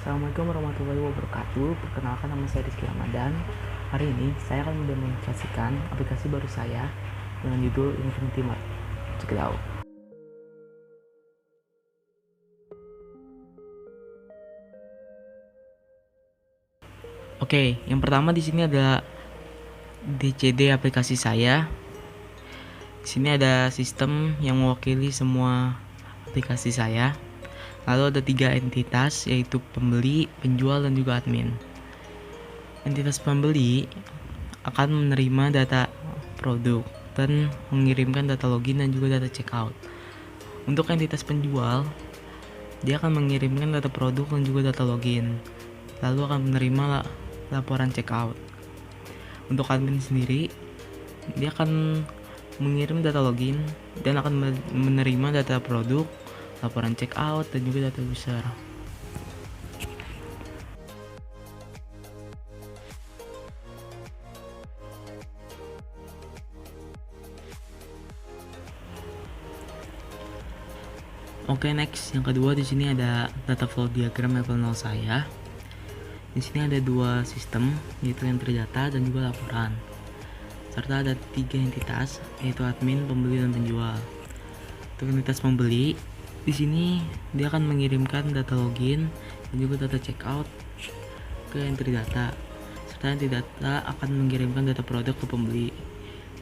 Assalamualaikum warahmatullahi wabarakatuh. Perkenalkan, nama saya Rizky Ramadan. Hari ini saya akan mendemonstrasikan aplikasi baru saya dengan judul Infinity Mart. Check it out. Oke, yang pertama di sini ada DCD aplikasi saya. Di sini ada sistem yang mewakili semua aplikasi saya. Lalu ada 3 entitas, yaitu pembeli, penjual, dan juga admin. Entitas pembeli akan menerima data produk dan mengirimkan data login dan juga data checkout. Untuk entitas penjual, dia akan mengirimkan data produk dan juga data login, lalu akan menerima laporan checkout. Untuk admin sendiri, dia akan mengirim data login dan akan menerima data produk, laporan checkout, dan juga data user. Oke, next, yang kedua di sini ada data flow diagram level 0 saya. Di sini ada 2 sistem, yaitu entry data dan juga laporan. Serta ada 3 entitas, yaitu admin, pembeli, dan penjual. Untuk entitas pembeli, di sini dia akan mengirimkan data login dan juga data checkout ke entry data. Serta entry data akan mengirimkan data produk ke pembeli.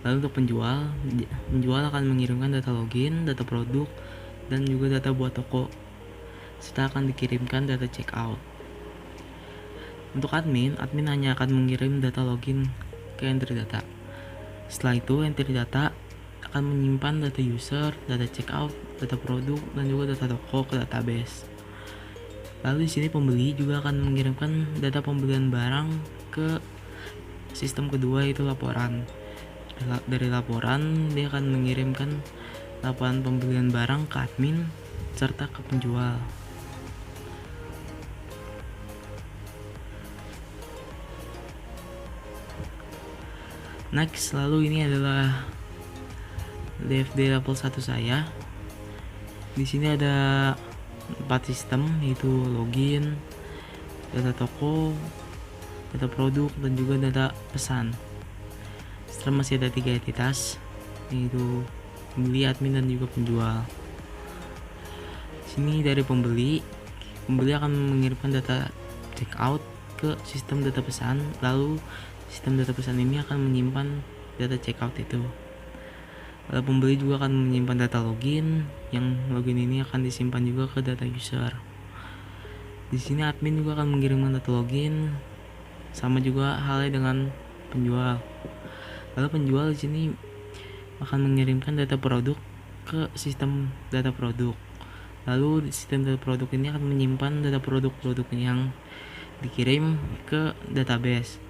Lalu untuk penjual akan mengirimkan data login, data produk, dan juga data buat toko, serta akan dikirimkan data checkout. Untuk admin hanya akan mengirim data login ke entry data. Setelah itu entry data akan menyimpan data user, data checkout, data produk, dan juga data toko ke database. Lalu di sini pembeli juga akan mengirimkan data pembelian barang ke sistem kedua, yaitu laporan. Dari laporan dia akan mengirimkan laporan pembelian barang ke admin serta ke penjual. Next, lalu ini adalah DFD level 1 saya. Di sini ada 4 sistem, yaitu login, data toko, data produk, dan juga data pesan. Setelah masih ada 3 entitas, yaitu pembeli, admin, dan juga penjual. Sini dari pembeli akan mengirimkan data checkout ke sistem data pesan, lalu sistem data pesan ini akan menyimpan data checkout itu. Lalu pembeli juga akan menyimpan data login, yang login ini akan disimpan juga ke data user. Di sini admin juga akan mengirimkan data login, sama juga halnya dengan penjual. Lalu penjual di sini akan mengirimkan data produk ke sistem data produk. Lalu sistem data produk ini akan menyimpan data produk-produk yang dikirim ke database.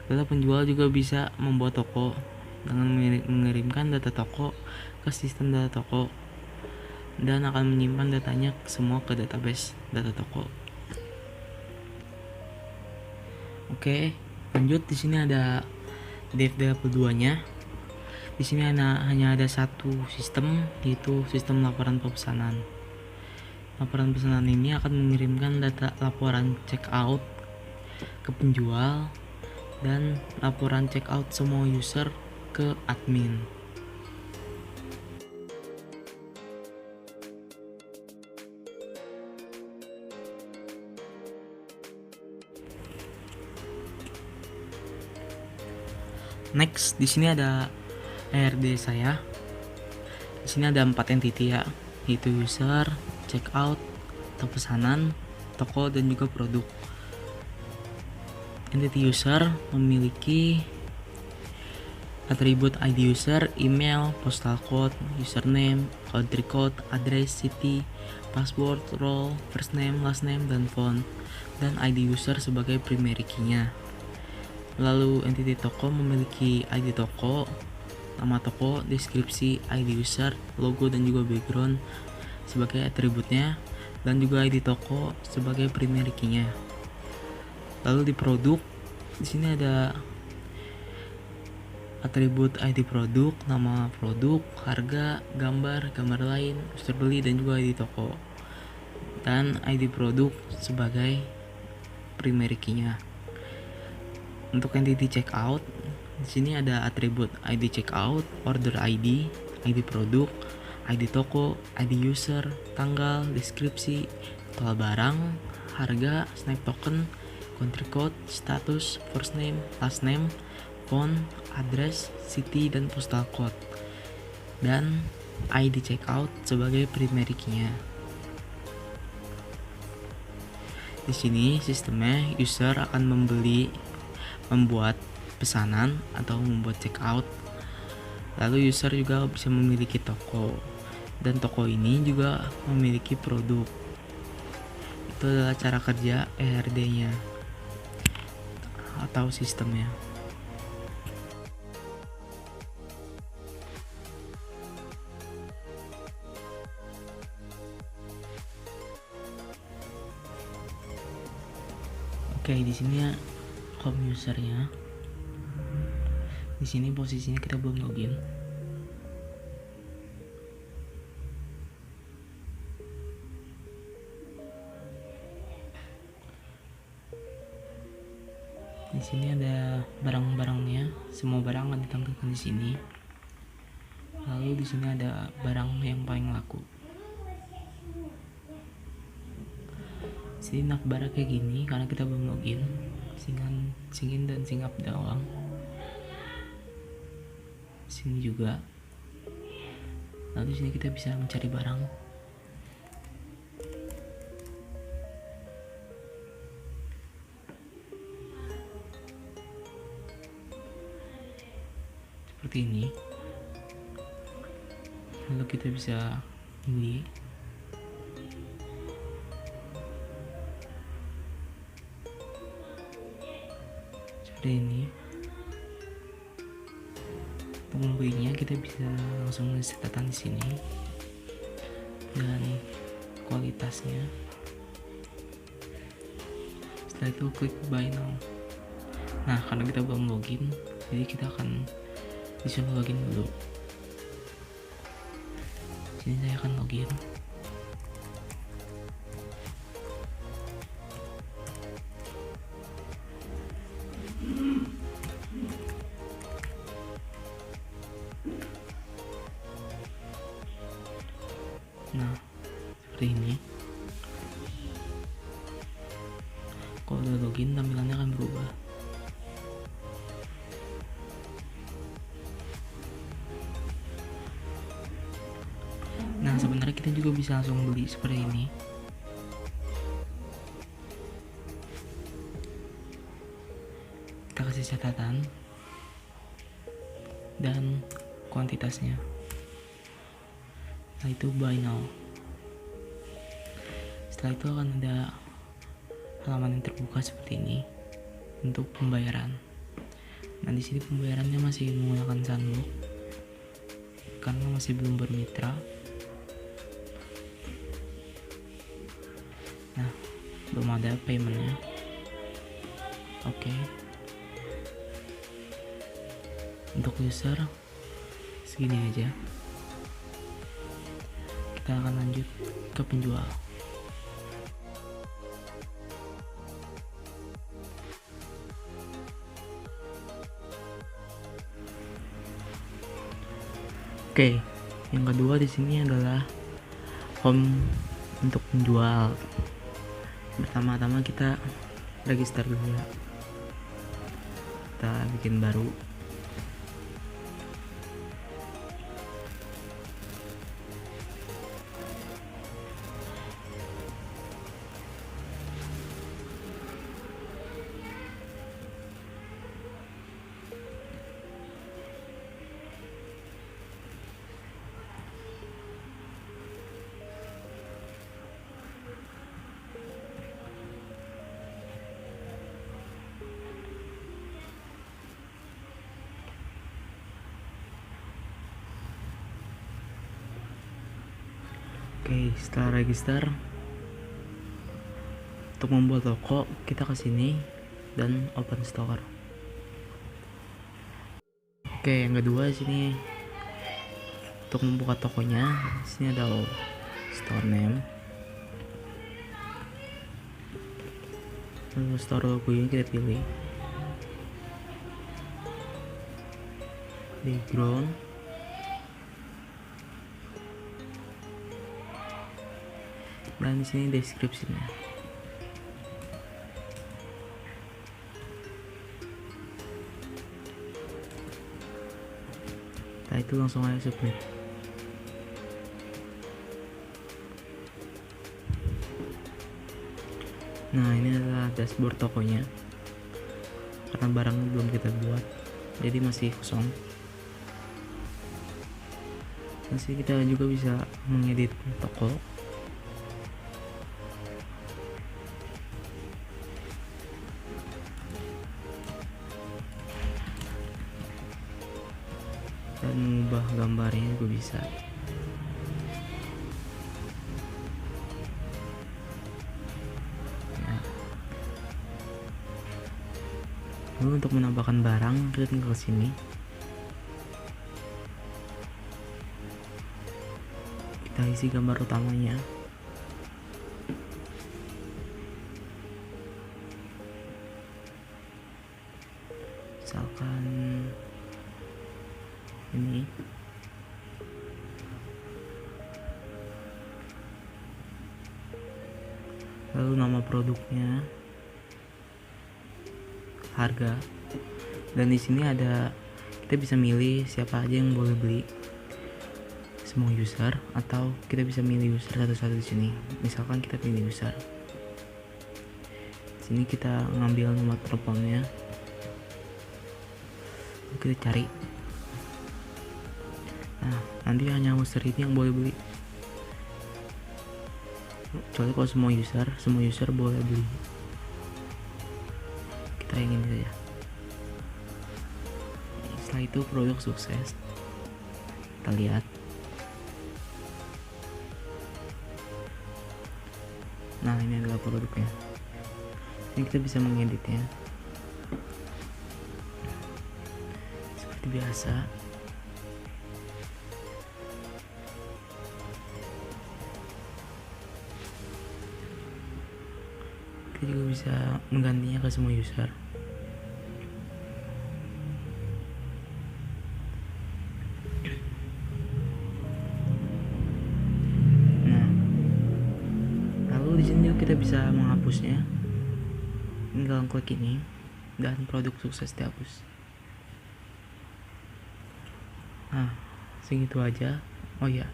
Lalu penjual juga bisa membuat toko dengan mengirimkan data toko ke sistem data toko dan akan menyimpan datanya semua ke database data toko. Oke, lanjut. Di sini ada DFD level 2-nya. Di sini hanya ada 1 sistem, yaitu sistem laporan pemesanan. Laporan pesanan ini akan mengirimkan data laporan checkout ke penjual dan laporan checkout semua user ke admin. Next, di sini ada ERD saya. Di sini ada 4 entity ya, yaitu user, checkout, atau pesanan, toko, dan juga produk. Entity user memiliki atribut ID user, email, postal code, username, country code, address, city, password, role, first name, last name, dan phone, dan ID user sebagai primary key-nya. Lalu entity toko memiliki ID toko, nama toko, deskripsi, ID user, logo, dan juga background sebagai atributnya, dan juga ID toko sebagai primary key-nya. Lalu di produk, di sini ada atribut ID produk, nama produk, harga, gambar lain, user beli, dan juga ID toko. dan ID produk sebagai primary key-nya. Untuk entity checkout, di sini ada atribut ID checkout, order ID, ID produk, ID toko, ID user, tanggal, deskripsi, total barang, harga, snap token, country code, status, first name, last name, phone, address, city, dan postal code. Dan ID checkout sebagai primary key-nya. Di sini sistemnya user akan membuat pesanan atau membuat checkout. Lalu user juga bisa memiliki toko, dan toko ini juga memiliki produk. Itu adalah cara kerja ERD-nya atau sistemnya. Oke, di sini ya home usernya. Di sini posisinya kita belum login. Di sini ada barang-barangnya, semua barang akan ditampilkan di sini. Lalu di sini ada barang yang paling laku. Sini navbar kayak gini karena kita belum login. Singin dan singap doang. Sini juga. Lalu sini kita bisa mencari barang. Seperti ini. Lalu kita bisa beli. Seperti ini. Untuk membelinya kita bisa langsung nulis catatan di sini dan kualitasnya. Setelah itu klik buy now. Nah, karena kita belum login, jadi kita akan disuruh login dulu. Sini saya akan login. Nah, seperti ini. Kalau udah login, tampilannya akan berubah. Nah, sebenarnya kita juga bisa langsung beli seperti ini. Kita kasih catatan dan kuantitasnya. Nah, itu buy now. Setelah itu akan ada halaman yang terbuka seperti ini untuk pembayaran. Nah, di sini pembayarannya masih menggunakan Sunbook karena masih belum bermitra. Nah, belum ada paymentnya. Oke. Untuk user segini aja. Kita akan lanjut ke penjual. Oke, yang kedua di sini adalah home untuk penjual. Pertama-tama kita register dulu ya. Kita bikin baru. Oke, setelah register, untuk membuat toko kita ke sini dan open store. Oke, yang kedua sini untuk membuka tokonya, sini ada store name. store logonya kita pilih background, dan di sini deskripsinya. Nah itu langsung aja submit. Nah ini adalah dashboard tokonya, karena barangnya belum kita buat jadi masih kosong. Masih kita juga bisa mengedit toko. Dan mengubah gambarnya juga bisa. Nah, lalu untuk menambahkan barang kita tinggal ke sini. Kita isi gambar utamanya. Misalkan ini. Lalu nama produknya, harga, dan di sini ada, kita bisa milih siapa aja yang boleh beli, semua user, atau kita bisa milih user satu-satu di sini. Misalkan kita pilih user. Di sini kita ngambil nomor teleponnya, lalu kita cari. Nah, nanti hanya user ini yang boleh beli. Kecuali kalau semua user boleh beli. Kita ingin saja. Setelah itu produk sukses. Kita lihat. Nah ini adalah produknya. Ini kita bisa mengeditnya seperti biasa. Kita juga bisa menggantinya ke semua user. Nah, lalu di sini juga kita bisa menghapusnya. Tinggal klik ini dan produk sukses dihapus. Nah, segitu aja. Oh ya,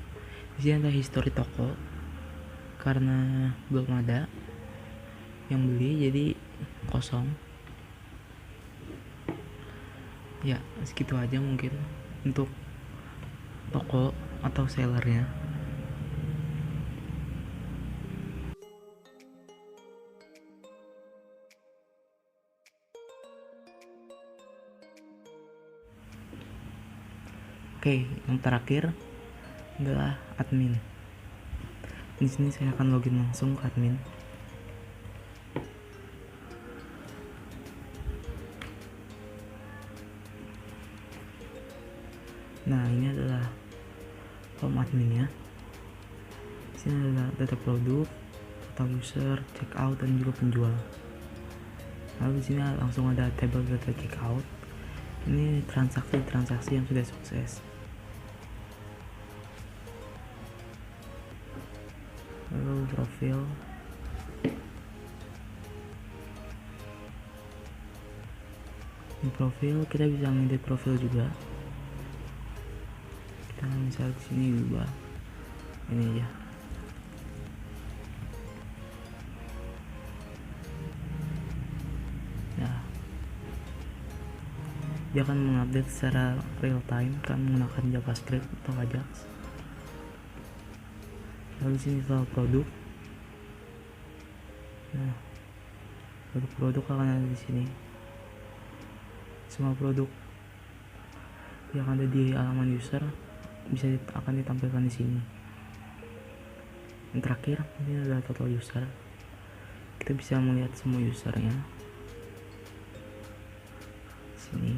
di sini ada history toko karena belum ada yang beli jadi kosong. Ya segitu aja mungkin untuk toko atau sellernya. Oke, yang terakhir adalah admin. Di sini saya akan login langsung ke admin. Nah ini adalah home adminnya. Di sini adalah data produk, data user, checkout, dan juga penjual. Lalu di sini langsung ada table data checkout. Ini transaksi yang sudah sukses. Lalu profil. Di profil kita bisa ngedit profil juga. Kita misal di sini ubah ini aja. Nah, dia akan mengupdate secara real time kan menggunakan JavaScript atau Ajax. Lalu sini soal produk. Nah, produk akan ada di sini. Semua produk yang ada di halaman user akan ditampilkan di sini. Yang terakhir ini adalah total user. Kita bisa melihat semua usernya. Sini.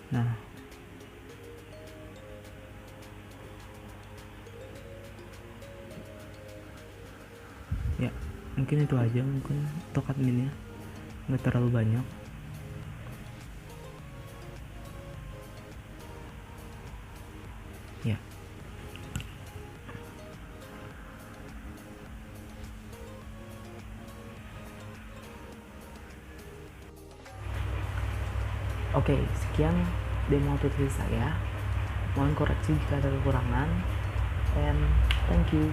Nah, Ya mungkin itu aja, mungkin untuk adminnya nggak terlalu banyak. Ya. Oke, sekian demo tutorial saya. Mohon koreksi jika ada kekurangan. And thank you.